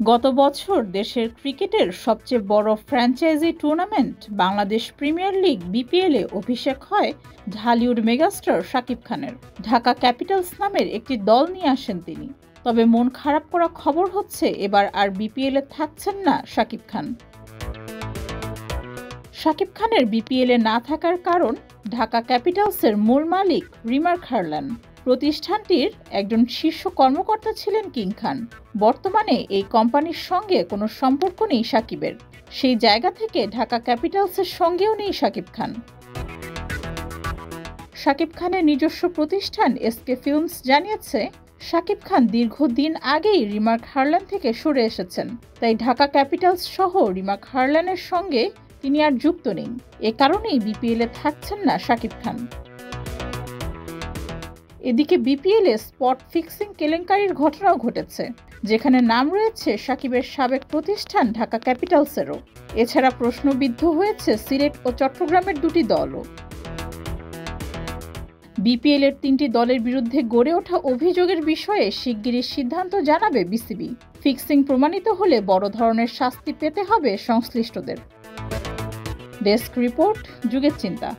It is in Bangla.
গত বছর দেশের ক্রিকেটের সবচেয়ে বড় franchise tournament Bangladesh premier league বিপিএলে অভিষেক হয় ঢালিউড মেগাস্টার শাকিব খানের। ঢাকা ক্যাপিটালস নামের একটি দল নিয়ে আসেন তিনি। তবে মন খারাপ করা খবর হচ্ছে এবার আর বিপিএলে থাকছেন না শাকিব খান। শাকিব খানের বিপিএলে না থাকার কারণ ঢাকা ক্যাপিটালসের মূল মালিক রিমার্ক হারল্যান্ড। প্রতিষ্ঠানটির একজন শীর্ষ কর্মকর্তা ছিলেন কিং খান। বর্তমানে এই কোম্পানির সঙ্গে কোনো সম্পর্ক নেই শাকিবের। সেই জায়গা থেকে ঢাকা ক্যাপিটালসের সঙ্গেও নেই শাকিব খান। শাকিব খানের নিজস্ব প্রতিষ্ঠান এসকে ফিল্মস জানিয়েছে, শাকিব খান দীর্ঘদিন আগেই রিমার্ক হারল্যান্ড থেকে সরে এসেছেন। তাই ঢাকা ক্যাপিটালস সহ রিমার্ক হারল্যান্ডের সঙ্গে তিনি আর যুক্ত নেই। এ কারণেই বিপিএলে থাকছেন না শাকিব খান। এদিকে বিপিএলে স্পট ফিক্সিং কেলেঙ্কারির ঘটনাও ঘটেছে, যেখানে নাম রয়েছে শাকিবের সাবেক প্রতিষ্ঠান ঢাকা ক্যাপিটালসেরও। এছাড়া প্রশ্নবিদ্ধ হয়েছে সিলেট ও চট্টগ্রামের দুটি দলও। বিপিএলের ৩টি দলের বিরুদ্ধে গড়ে ওঠা অভিযোগের বিষয়ে শিগগিরই সিদ্ধান্ত জানাবে বিসিবি। ফিক্সিং প্রমাণিত হলে বড় ধরনের শাস্তি পেতে হবে সংশ্লিষ্টদের। ডেস্ক রিপোর্ট, যুগের চিন্তা।